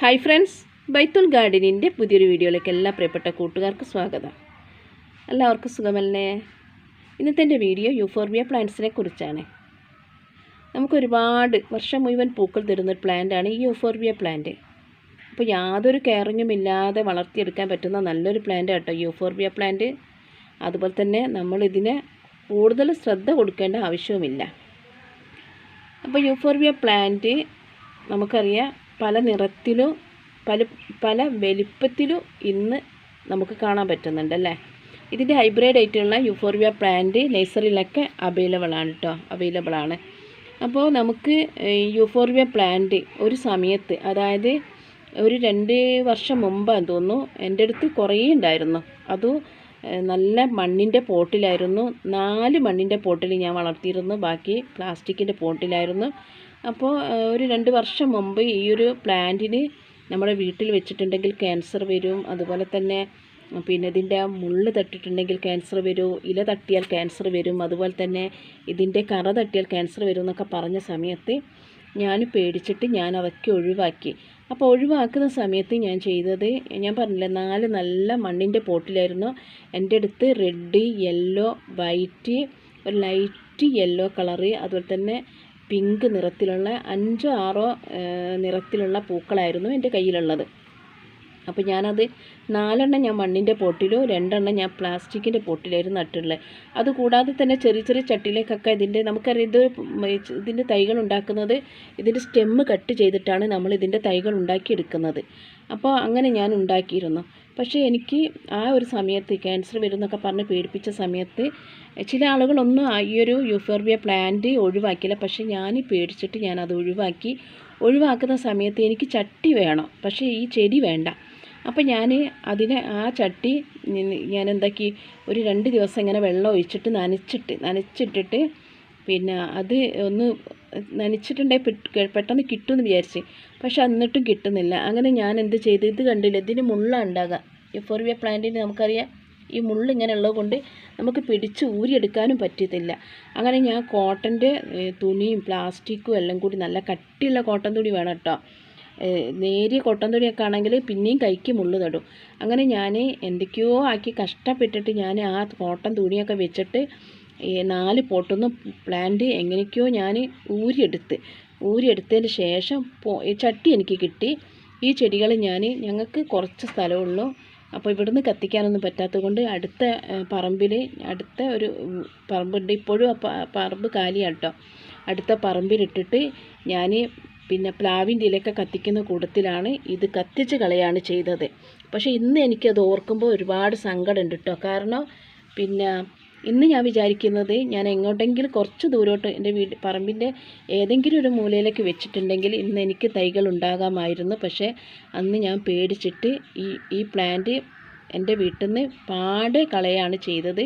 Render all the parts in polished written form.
Hi friends, ബൈത്തുൽ ഗാർഡനിൻ്റെ പുതിയൊരു വീഡിയോയിലേക്ക് എല്ലാ പ്രിയപ്പെട്ട കൂട്ടുകാർക്ക് സ്വാഗതം. എല്ലാവർക്കും സുഖമല്ലേ? ഇന്നത്തെ എൻ്റെ വീഡിയോ യൂഫോർബിയ പ്ലാന്റ്സിനെ കുറിച്ചാണ്. നമുക്കൊരുപാട് വർഷം മുഴുവൻ പൂക്കൾ തരുന്നൊരു പ്ലാന്റാണ് ഈ യൂഫോർബിയ പ്ലാന്റ്. അപ്പോൾ യാതൊരു കെയറിങ്ങും ഇല്ലാതെ വളർത്തിയെടുക്കാൻ പറ്റുന്ന നല്ലൊരു പ്ലാന്റ് കേട്ടോ യൂഫോർബിയ പ്ലാന്റ്. അതുപോലെ തന്നെ നമ്മളിതിനെ കൂടുതൽ ശ്രദ്ധ കൊടുക്കേണ്ട ആവശ്യവുമില്ല. അപ്പോൾ യൂഫോർബിയ പ്ലാന്റ് നമുക്കറിയാം പല നിറത്തിലും പല വലിപ്പത്തിലും ഇന്ന് നമുക്ക് കാണാൻ പറ്റുന്നുണ്ടല്ലേ. ഇതിൻ്റെ ഹൈബ്രിഡ് ആയിട്ടുള്ള യൂഫോർബിയ പ്ലാന്റ് നഴ്സറിയിലൊക്കെ അവൈലബിൾ ആണ്. അപ്പോൾ നമുക്ക് യൂഫോർബിയ പ്ലാന്റ് ഒരു സമയത്ത്, അതായത് ഒരു 2 വർഷം മുമ്പാന്ന് തോന്നുന്നു, എൻ്റെ അടുത്ത് കുറേ ഉണ്ടായിരുന്നു. അതും നല്ല മണ്ണിൻ്റെ പോട്ടിലായിരുന്നു. 4 മണ്ണിൻ്റെ പോട്ടിൽ ഞാൻ വളർത്തിയിരുന്നു, ബാക്കി പ്ലാസ്റ്റിക്കിൻ്റെ പോട്ടിലായിരുന്നു. അപ്പോൾ ഒരു 2 വർഷം മുമ്പ് ഈ ഒരു പ്ലാന്റിന് നമ്മുടെ വീട്ടിൽ വെച്ചിട്ടുണ്ടെങ്കിൽ ക്യാൻസർ വരും, അതുപോലെ തന്നെ പിന്നെ ഇതിൻ്റെ മുള്ള് തട്ടിയിട്ടുണ്ടെങ്കിൽ ക്യാൻസർ വരും, ഇല തട്ടിയാൽ ക്യാൻസർ വരും, അതുപോലെ തന്നെ ഇതിൻ്റെ കറ തട്ടിയാൽ ക്യാൻസർ വരും എന്നൊക്കെ പറഞ്ഞ സമയത്ത് ഞാൻ പേടിച്ചിട്ട് ഞാൻ അതൊക്കെ ഒഴിവാക്കി. അപ്പോൾ ഒഴിവാക്കുന്ന സമയത്ത് ഞാൻ ചെയ്തത്, ഞാൻ പറഞ്ഞില്ലേ 4 നല്ല മണ്ണിൻ്റെ പോട്ടിലായിരുന്നു. എൻ്റെ അടുത്ത് റെഡ്, യെല്ലോ, വൈറ്റ്, ഒരു ലൈറ്റ് യെല്ലോ കളറ്, അതുപോലെ തന്നെ പിങ്ക് നിറത്തിലുള്ള 5 6 നിറത്തിലുള്ള പൂക്കളായിരുന്നു എൻ്റെ കയ്യിലുള്ളത്. അപ്പോൾ ഞാനത് 4 ഞാൻ മണ്ണിൻ്റെ പോട്ടിലും 2 ഞാൻ പ്ലാസ്റ്റിക്കിൻ്റെ പോട്ടിലായിരുന്നു നട്ടുള്ളത്. അതുകൂടാതെ തന്നെ ചെറിയ ചെറിയ ചട്ടിയിലേക്കൊക്കെ നമുക്കറിയാം ഇതിൻ്റെ തൈകൾ ഉണ്ടാക്കുന്നത് ഇതിൻ്റെ സ്റ്റെമ്മ് കട്ട് ചെയ്തിട്ടാണ് നമ്മൾ ഇതിൻ്റെ തൈകൾ ഉണ്ടാക്കിയെടുക്കുന്നത്. അപ്പോൾ അങ്ങനെ ഞാൻ ഉണ്ടാക്കിയിരുന്നു. പക്ഷേ എനിക്ക് ആ ഒരു സമയത്ത് ക്യാൻസർ വരുമെന്നൊക്കെ പറഞ്ഞ് പേടിപ്പിച്ച സമയത്ത് ചില ആളുകളൊന്നും ഈ ഒരു യൂഫോർബിയ പ്ലാന്റ് ഒഴിവാക്കിയില്ല. പക്ഷേ ഞാൻ പേടിച്ചിട്ട് ഞാനത് ഒഴിവാക്കുന്ന സമയത്ത് എനിക്ക് ചട്ടി വേണം, പക്ഷേ ഈ ചെടി വേണ്ട. അപ്പോൾ ഞാൻ ആ ചട്ടി ഞാൻ എന്താക്കി, ഒരു 2 ദിവസം ഇങ്ങനെ വെള്ളം ഒഴിച്ചിട്ട് നനച്ചിട്ടിട്ട് പിന്നെ അത് ഒന്ന് നനച്ചിട്ടുണ്ടെങ്കിൽ പെട്ടെന്ന് കിട്ടുമെന്ന് വിചാരിച്ച്. പക്ഷെ എന്നിട്ടും കിട്ടുന്നില്ല. അങ്ങനെ ഞാൻ എന്ത് ചെയ്ത്, ഇത് കണ്ടില്ല, ഇതിന് മുള്ളാണ് ഉണ്ടാകുക. യൂഫോർബിയ പ്ലാന്റിന് നമുക്കറിയാം ഈ മുള്ളിങ്ങനെ ഉള്ളത് കൊണ്ട് നമുക്ക് പിടിച്ച് ഊരിയെടുക്കാനും പറ്റത്തില്ല. അങ്ങനെ ഞാൻ കോട്ടൻ്റെ തുണിയും പ്ലാസ്റ്റിക്കും എല്ലാം കൂടി, നല്ല കട്ടിയുള്ള കോട്ടൺ തുണി വേണം കേട്ടോ. നേരിയ കോട്ടൺ തുണിയൊക്കെ ആണെങ്കിൽ പിന്നെയും കൈക്ക് മുള്ളു തടും. അങ്ങനെ ഞാൻ എന്തൊക്കെയോ ആക്കി കഷ്ടപ്പെട്ടിട്ട് ഞാൻ ആ കോട്ടൺ തുണിയൊക്കെ വെച്ചിട്ട് 4 പോട്ടൊന്നും പ്ലാന്റ് എങ്ങനെയൊക്കെയോ ഞാൻ ഊരിയെടുത്തതിന് ശേഷം ചട്ടി എനിക്ക് കിട്ടി. ഈ ചെടികൾ ഞങ്ങൾക്ക് കുറച്ച് സ്ഥലമുള്ളൂ. അപ്പോൾ ഇവിടുന്ന് കത്തിക്കാനൊന്നും പറ്റാത്തത് കൊണ്ട് അടുത്ത ഒരു പറമ്പുണ്ട്, ഇപ്പോഴും പറമ്പ് കാലിയാണ് കേട്ടോ. അടുത്ത പറമ്പിലിട്ടിട്ട് ഞാൻ പിന്നെ പ്ലാവിൻ്റെ ഇലയൊക്കെ കത്തിക്കുന്ന കൂട്ടത്തിലാണ് ഇത് കത്തിച്ച് കളയാണ് ചെയ്തത്. പക്ഷേ ഇന്ന് എനിക്കത് ഓർക്കുമ്പോൾ ഒരുപാട് സങ്കടമുണ്ട് കേട്ടോ. കാരണം പിന്നെ ഇന്ന് ഞാൻ വിചാരിക്കുന്നത്, ഞാൻ എങ്ങോട്ടെങ്കിലും കുറച്ച് ദൂരോട്ട് എൻ്റെ പറമ്പിൻ്റെ ഏതെങ്കിലും ഒരു മൂലയിലേക്ക് വെച്ചിട്ടുണ്ടെങ്കിൽ ഇന്ന് എനിക്ക് തൈകൾ ഉണ്ടാകാമായിരുന്നു. പക്ഷേ അന്ന് ഞാൻ പേടിച്ചിട്ട് ഈ പ്ലാന്റ് എൻ്റെ വീട്ടിൽ നിന്ന് പാടെ കളയാണ് ചെയ്തത്.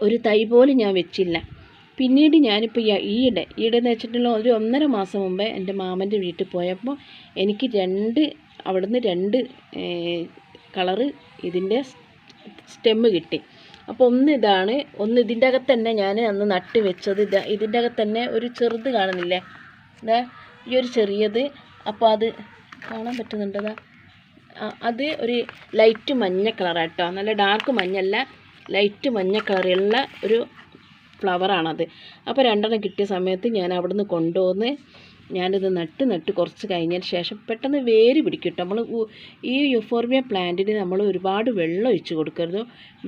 ഒരു തൈ പോലും ഞാൻ വെച്ചില്ല. പിന്നീട് ഞാനിപ്പോൾ ഈയിടെന്ന് വെച്ചിട്ടുള്ള ഒരു 1.5 മാസം മുമ്പേ എൻ്റെ മാമൻ്റെ വീട്ടിൽ പോയപ്പോൾ എനിക്ക് അവിടുന്ന് 2 കളറ് ഇതിൻ്റെ സ്റ്റെമ്മ് കിട്ടി. അപ്പോൾ ഒന്ന് ഇതാണ്, ഒന്ന് ഇതിൻ്റെ അകത്ത് തന്നെ ഞാൻ അന്ന് നട്ട് വെച്ചത്. ഇതിൻ്റെ അകത്ത് തന്നെ ഒരു ചെറുത് കാണുന്നില്ലേ, ഈ ഒരു ചെറിയത്. അപ്പോൾ അത് കാണാൻ പറ്റുന്നുണ്ടതാ, അത് ഒരു ലൈറ്റ് മഞ്ഞ കളറാട്ടോ, നല്ല ഡാർക്ക് മഞ്ഞല്ല, ലൈറ്റ് മഞ്ഞ കളറുള്ള ഒരു ഫ്ലവറാണത്. അപ്പോൾ 2 കിട്ടിയ സമയത്ത് ഞാൻ അവിടുന്ന് കൊണ്ടുവന്ന് ഞാനിത് നട്ട് കുറച്ച് കഴിഞ്ഞതിന് ശേഷം പെട്ടെന്ന് വേര് പിടിക്കും. നമ്മൾ ഈ യൂഫോർബിയ പ്ലാന്റിന് നമ്മൾ ഒരുപാട് വെള്ളം ഒഴിച്ച് കൊടുക്കരുത്.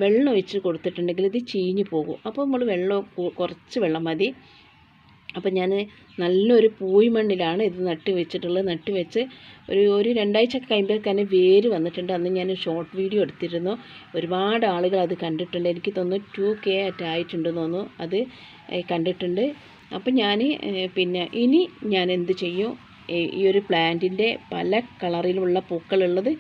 വെള്ളം ഒഴിച്ച് കൊടുത്തിട്ടുണ്ടെങ്കിൽ ഇത് ചീഞ്ഞ് പോകും. അപ്പോൾ നമ്മൾ കുറച്ച് വെള്ളം മതി. അപ്പോൾ ഞാൻ നല്ലൊരു പൂയി മണ്ണിലാണ് ഇത് നട്ട് വെച്ച് ഒരു 2 ആഴ്ചയൊക്കെ കഴിയുമ്പോൾ തന്നെ വേര് വന്നിട്ടുണ്ട്. അന്ന് ഞാൻ ഷോർട്ട് വീഡിയോ എടുത്തിരുന്നു. ഒരുപാട് ആളുകൾ അത് കണ്ടിട്ടുണ്ട്. എനിക്ക് തോന്നുന്നു 2K ആയിട്ടുണ്ടെന്ന് തോന്നുന്നു അത് കണ്ടിട്ടുണ്ട്. അപ്പം ഞാൻ പിന്നെ ഇനി ഞാൻ എന്ത് ചെയ്യും, ഈ ഒരു പ്ലാന്റിൻ്റെ പല കളറിലുള്ള പൂക്കളുള്ളത്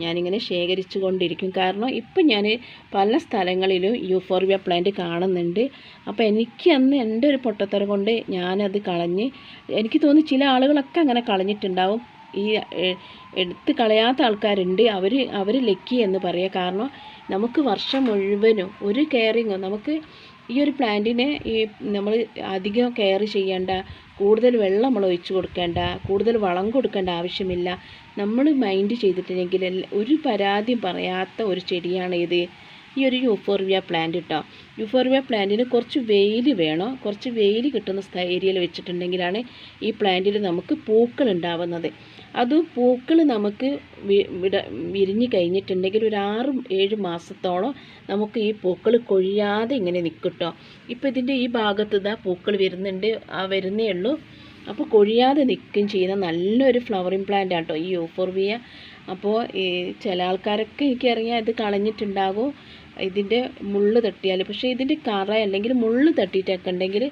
ഞാനിങ്ങനെ ശേഖരിച്ചു കൊണ്ടിരിക്കും. കാരണം ഇപ്പം ഞാൻ പല സ്ഥലങ്ങളിലും യൂഫോർബിയ പ്ലാന്റ് കാണുന്നുണ്ട്. അപ്പോൾ എനിക്ക് അന്ന് എൻ്റെ ഒരു പൊട്ടത്തരം കൊണ്ട് ഞാനത് കളഞ്ഞ്, എനിക്ക് തോന്നി ചില ആളുകളൊക്കെ അങ്ങനെ കളഞ്ഞിട്ടുണ്ടാവും. ഈ എടുത്ത് കളയാത്ത ആൾക്കാരുണ്ട്, അവർ ലക്കി എന്ന് പറയുക. കാരണം നമുക്ക് വർഷം മുഴുവനും ഒരു കെയറിങ്ങോ, നമുക്ക് ഈ ഒരു പ്ലാന്റിനെ നമ്മൾ അധികം കെയർ ചെയ്യേണ്ട, കൂടുതൽ വെള്ളം നമ്മൾ ഒഴിച്ച് കൊടുക്കേണ്ട, കൂടുതൽ വളം കൊടുക്കേണ്ട ആവശ്യമില്ല. നമ്മൾ മൈൻഡ് ചെയ്തിട്ടുണ്ടെങ്കിൽ ഒരു പരാതിയും പറയാത്ത ഒരു ചെടിയാണ് ഇത്, ഈ ഒരു യൂഫോർബിയ പ്ലാന്റ് കേട്ടോ. യൂഫോർബിയ പ്ലാന്റിന് കുറച്ച് വെയിൽ വേണം. കുറച്ച് വെയിൽ കിട്ടുന്ന ഏരിയയിൽ വെച്ചിട്ടുണ്ടെങ്കിലാണ് ഈ പ്ലാന്റിൽ നമുക്ക് പൂക്കൾ ഉണ്ടാവുന്നത്. അത് പൂക്കൾ നമുക്ക് വിരിഞ്ഞ് കഴിഞ്ഞിട്ടുണ്ടെങ്കിൽ ഒരു 6-7 മാസത്തോളം നമുക്ക് ഈ പൂക്കൾ കൊഴിയാതെ ഇങ്ങനെ നിൽക്കും കേട്ടോ. ഇപ്പോൾ ഇതിൻ്റെ ഈ ഭാഗത്ത് ഇതാ പൂക്കൾ വരുന്നേ ഉള്ളൂ. അപ്പോൾ കൊഴിയാതെ നിൽക്കുകയും ചെയ്യുന്ന നല്ലൊരു ഫ്ലവറിങ് പ്ലാന്റ് ആണ് കേട്ടോ ഈ യൂഫോർബിയ. അപ്പോൾ ഈ ചില ആൾക്കാരൊക്കെ എനിക്കറിയാം ഇത് കളഞ്ഞിട്ടുണ്ടാകും ഇതിൻ്റെ മുള്ള് തട്ടിയാൽ. പക്ഷേ ഇതിൻ്റെ കറ അല്ലെങ്കിൽ മുള്ള് തട്ടിയിട്ടൊക്കെ ഉണ്ടെങ്കിൽ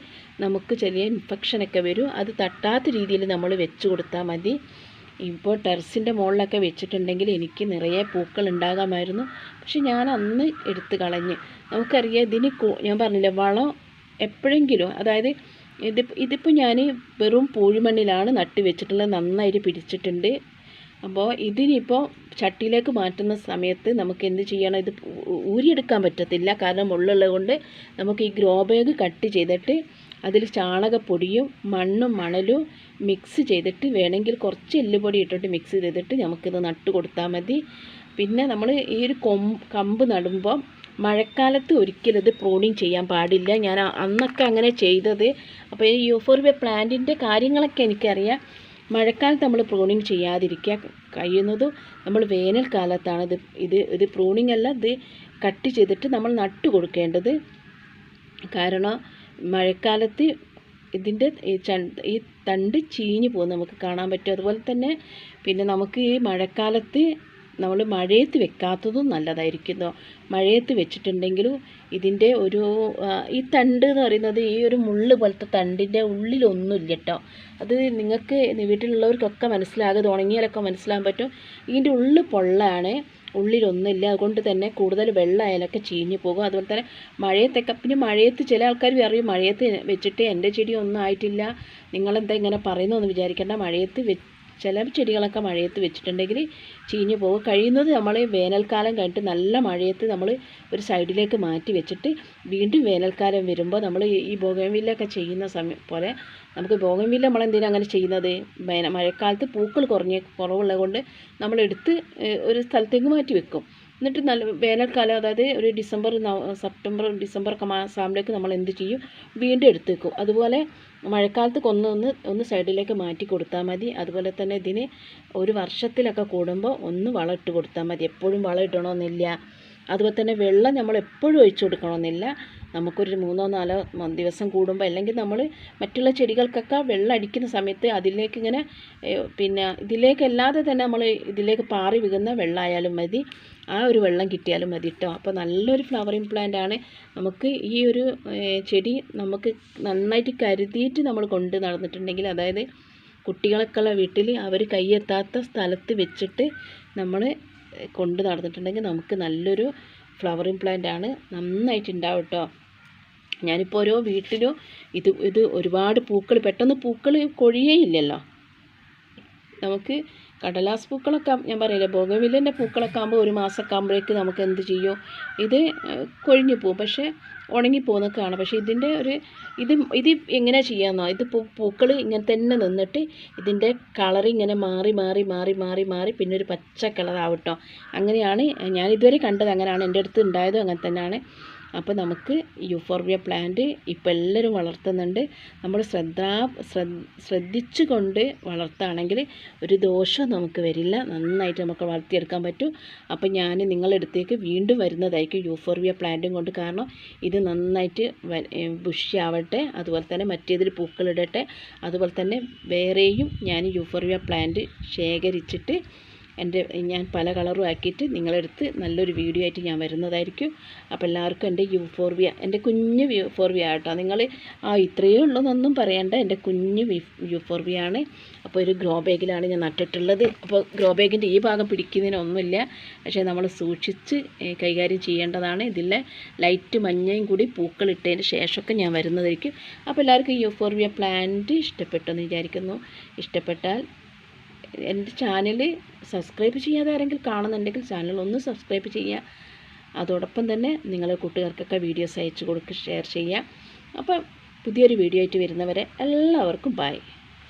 നമുക്ക് ചെറിയ ഇൻഫെക്ഷനൊക്കെ വരും. അത് തട്ടാത്ത രീതിയിൽ നമ്മൾ വെച്ച് കൊടുത്താൽ മതി. ഇപ്പോൾ ടെറസിൻ്റെ മുകളിലൊക്കെ വെച്ചിട്ടുണ്ടെങ്കിൽ എനിക്ക് നിറയെ പൂക്കൾ ഉണ്ടാകാമായിരുന്നു. പക്ഷെ ഞാൻ അന്ന് എടുത്ത് കളഞ്ഞ്. നമുക്കറിയാം ഇതിന് ഞാൻ പറഞ്ഞില്ലേ വളം എപ്പോഴെങ്കിലും, അതായത് ഇതിപ്പോൾ ഞാൻ വെറും പൂഴിമണ്ണിലാണ് നട്ട് വെച്ചിട്ടുള്ളത്. നന്നായിട്ട് പിടിച്ചിട്ടുണ്ട്. അപ്പോൾ ഇതിനിപ്പോൾ ചട്ടിയിലേക്ക് മാറ്റുന്ന സമയത്ത് നമുക്ക് എന്ത് ചെയ്യണം, ഇത് ഊരിയെടുക്കാൻ പറ്റത്തില്ല. കാരണം മുള്ളുള്ളത് കൊണ്ട് നമുക്ക് ഈ ഗ്രോ ബാഗ് കട്ട് ചെയ്തിട്ട് അതിൽ ചാണകപ്പൊടിയും മണ്ണും മണലും മിക്സ് ചെയ്തിട്ട് വേണമെങ്കിൽ കുറച്ച് എല്ലുപൊടി ഇട്ടിട്ട് മിക്സ് ചെയ്തിട്ട് നമുക്കിത് നട്ട് കൊടുത്താൽ മതി. പിന്നെ നമ്മൾ ഈ ഒരു കമ്പ് നടുമ്പോൾ മഴക്കാലത്ത് ഒരിക്കലും ഇത് പ്രൂണിങ് ചെയ്യാൻ പാടില്ല. ഞാൻ അന്നൊക്കെ അങ്ങനെ ചെയ്തത്. അപ്പോൾ ഈ യൂഫോർബിയ പ്ലാന്റിൻ്റെ കാര്യങ്ങളൊക്കെ എനിക്കറിയാം. മഴക്കാലത്ത് നമ്മൾ പ്രൂണിങ് ചെയ്യാതിരിക്കുക, കഴിയുന്നതും നമ്മൾ വേനൽക്കാലത്താണ് ഇത് പ്രൂണിങ് അല്ല, ഇത് കട്ട് ചെയ്തിട്ട് നമ്മൾ നട്ട് കൊടുക്കേണ്ടത്. കാരണം മഴക്കാലത്ത് ഇതിൻ്റെ ഈ തണ്ട് ചീഞ്ഞ് പോകുന്നത് നമുക്ക് കാണാൻ പറ്റും. അതുപോലെ തന്നെ പിന്നെ നമുക്ക് ഈ മഴക്കാലത്ത് നമ്മൾ മഴയത്ത് വെക്കാത്തതും നല്ലതായിരിക്കുന്നു. മഴയത്ത് വെച്ചിട്ടുണ്ടെങ്കിലും ഇതിൻ്റെ ഈ തണ്ട് എന്ന് പറയുന്നത് ഈ ഒരു മുള്ള് പോലത്തെ തണ്ടിൻ്റെ ഉള്ളിലൊന്നുമില്ല കേട്ടോ. അത് നിങ്ങൾക്ക് വീട്ടിലുള്ളവർക്കൊക്കെ മനസ്സിലാകാതെ ഉണങ്ങിയാലൊക്കെ മനസ്സിലാകാൻ പറ്റും. ഇതിൻ്റെ ഉള്ളിൽ പൊള്ളാണ്, ഉള്ളിലൊന്നുമില്ല. അതുകൊണ്ട് തന്നെ കൂടുതൽ വെള്ളമായാലൊക്കെ ചീഞ്ഞ് പോകും. അതുപോലെ തന്നെ മഴയത്തൊക്കെ, പിന്നെ മഴയത്ത് ചില ആൾക്കാർ അറിയും മഴയത്ത് വെച്ചിട്ട് എൻ്റെ ചെടി ഒന്നും ആയിട്ടില്ല, നിങ്ങളെന്താ ഇങ്ങനെ പറയുന്നു എന്ന് വിചാരിക്കേണ്ട. ചില ചെടികളൊക്കെ മഴയത്ത് വെച്ചിട്ടുണ്ടെങ്കിൽ ചീഞ്ഞ് പോകും. കഴിയുന്നത് നമ്മൾ വേനൽക്കാലം കഴിഞ്ഞിട്ട് നല്ല മഴയത്ത് നമ്മൾ ഒരു സൈഡിലേക്ക് മാറ്റി വെച്ചിട്ട് വീണ്ടും വേനൽക്കാലം വരുമ്പോൾ നമ്മൾ ഈ ബോഗൺവില്ലൊക്കെ ചെയ്യുന്ന സമയം പോലെ നമുക്ക് ബോഗൺവില്ല നമ്മളെന്തിനാണ് അങ്ങനെ ചെയ്യുന്നത്, മഴക്കാലത്ത് പൂക്കൾ കുറവുള്ളത് കൊണ്ട് നമ്മളെടുത്ത് ഒരു സ്ഥലത്തേക്ക് മാറ്റി വെക്കും. എന്നിട്ട് നല്ല വേനൽക്കാലം, അതായത് ഒരു സെപ്റ്റംബർ ഡിസംബർ ഒക്കെ മാസമാകുമ്പോഴേക്ക് നമ്മൾ എന്ത് ചെയ്യും, വീണ്ടും എടുത്ത് വെക്കും. അതുപോലെ മഴക്കാലത്ത് ഒന്ന് സൈഡിലേക്ക് മാറ്റി കൊടുത്താൽ മതി. അതുപോലെ തന്നെ ഇതിന് ഒരു വർഷത്തിലൊക്കെ കൂടുമ്പോൾ ഒന്ന് വളം ഇട്ട് കൊടുത്താൽ മതി. എപ്പോഴും വളം ഇടണമെന്നില്ല. അതുപോലെ തന്നെ വെള്ളം നമ്മൾ എപ്പോഴും ഒഴിച്ചു കൊടുക്കണമെന്നില്ല. നമുക്കൊരു 3-4 ദിവസം കൂടുമ്പോൾ, അല്ലെങ്കിൽ നമ്മൾ മറ്റുള്ള ചെടികൾക്കൊക്കെ വെള്ളം അടിക്കുന്ന സമയത്ത് അതിലേക്ക് ഇങ്ങനെ പിന്നെ ഇതിലേക്കല്ലാതെ തന്നെ നമ്മൾ ഇതിലേക്ക് പാറി വീഴുന്ന വെള്ളമായാലും മതി, ആ ഒരു വെള്ളം കിട്ടിയാലും മതി കേട്ടോ. അപ്പോൾ നല്ലൊരു ഫ്ലവറിങ് പ്ലാന്റ് ആണ്. നമുക്ക് ഈ ഒരു ചെടി നമുക്ക് നന്നായിട്ട് കരുതിയിട്ട് നമ്മൾ കൊണ്ട് നടന്നിട്ടുണ്ടെങ്കിൽ, അതായത് കുട്ടികളൊക്കെ ഉള്ള വീട്ടിൽ അവർ കൈയെത്താത്ത സ്ഥലത്ത് വെച്ചിട്ട് നമ്മൾ കൊണ്ട് നടന്നിട്ടുണ്ടെങ്കിൽ നമുക്ക് നല്ലൊരു ഫ്ലവറിങ് പ്ലാന്റ് ആണ്, നന്നായിട്ടുണ്ടാവും കേട്ടോ. ഞാനിപ്പോൾ ഓരോ വീട്ടിലും ഇത് ഒരുപാട് പെട്ടെന്ന് പൂക്കൾ കൊഴിയേയില്ലല്ലോ. നമുക്ക് കടലാസ് പൂക്കളൊക്കെ ഞാൻ പറയില്ലേ, ബോഗൺവില്ലേൻ്റെ പൂക്കളൊക്കെ ആകുമ്പോൾ 1 മാസമൊക്കെ ആകുമ്പോഴേക്ക് നമുക്ക് എന്ത് ചെയ്യും, ഇത് കൊഴിഞ്ഞു പോകും, പക്ഷേ ഉണങ്ങിപ്പോകുന്നൊക്കെ കാണാം. പക്ഷേ ഇതിൻ്റെ ഇത് എങ്ങനെ ചെയ്യാമെന്നോ, ഇത് പൂക്കൾ ഇങ്ങനെ തന്നെ നിന്നിട്ട് ഇതിൻ്റെ കളർ ഇങ്ങനെ മാറി പിന്നെ ഒരു പച്ച കളറാവും കേട്ടോ. അങ്ങനെയാണ് ഞാൻ ഇതുവരെ കണ്ടത്, അങ്ങനെയാണ് എൻ്റെ അടുത്ത് ഉണ്ടായതും അങ്ങനെ തന്നെയാണ്. അപ്പോൾ നമുക്ക് യൂഫോർബിയ പ്ലാന്റ് ഇപ്പോൾ എല്ലാവരും വളർത്തുന്നുണ്ട്. നമ്മൾ ശ്രദ്ധിച്ചു കൊണ്ട് വളർത്തുകയാണെങ്കിൽ ഒരു ദോഷം നമുക്ക് വരില്ല, നന്നായിട്ട് നമുക്ക് വളർത്തിയെടുക്കാൻ പറ്റും. അപ്പോൾ ഞാൻ നിങ്ങളുടെ അടുത്തേക്ക് വീണ്ടും വരുന്നതായിരിക്കും യൂഫോർബിയ പ്ലാന്റും കൊണ്ട്. കാരണം ഇത് നന്നായിട്ട് ബുഷിയാവട്ടെ, അതുപോലെ തന്നെ മറ്റേതിൽ പൂക്കളിടട്ടെ. അതുപോലെ തന്നെ വേറെയും ഞാൻ യൂഫോർബിയ പ്ലാന്റ് ശേഖരിച്ചിട്ട് ഞാൻ പല കളറും ആക്കിയിട്ട് നിങ്ങളെടുത്ത് നല്ലൊരു വീഡിയോ ആയിട്ട് ഞാൻ വരുന്നതായിരിക്കും. അപ്പോൾ എല്ലാവർക്കും എൻ്റെ കുഞ്ഞ് യൂഫോർബിയ ആട്ടോ. നിങ്ങൾ ഇത്രയേ ഉള്ളൂന്നൊന്നും പറയണ്ട, എൻ്റെ കുഞ്ഞ് യൂഫോർബിയ ആണ്. അപ്പോൾ ഒരു ഗ്രോ ബാഗിലാണ് ഞാൻ നട്ടിട്ടുള്ളത്. അപ്പോൾ ഗ്രോ ബാഗിൻ്റെ ഈ ഭാഗം പിടിക്കുന്നതിനൊന്നുമില്ല, പക്ഷേ നമ്മൾ സൂക്ഷിച്ച് കൈകാര്യം ചെയ്യേണ്ടതാണ്. ഇതിലെ ലൈറ്റ് മഞ്ഞയും കൂടി പൂക്കളിട്ടതിന് ശേഷമൊക്കെ ഞാൻ വരുന്നതായിരിക്കും. അപ്പോൾ എല്ലാവർക്കും യൂഫോർബിയ പ്ലാന്റ് ഇഷ്ടപ്പെട്ടെന്ന് വിചാരിക്കുന്നു. ഇഷ്ടപ്പെട്ടാൽ എൻ്റെ ചാനൽ സബ്സ്ക്രൈബ് ചെയ്യാതെ ആരെങ്കിലും കാണുന്നുണ്ടെങ്കിൽ ചാനൽ ഒന്ന് സബ്സ്ക്രൈബ് ചെയ്യുക. അതോടൊപ്പം തന്നെ നിങ്ങളുടെ കൂട്ടുകാർക്കൊക്കെ വീഡിയോസ് അയച്ചു കൊടുക്കുക, ഷെയർ ചെയ്യുക. അപ്പം പുതിയൊരു വീഡിയോ ആയിട്ട് വരുന്നവരെ എല്ലാവർക്കും ബൈ.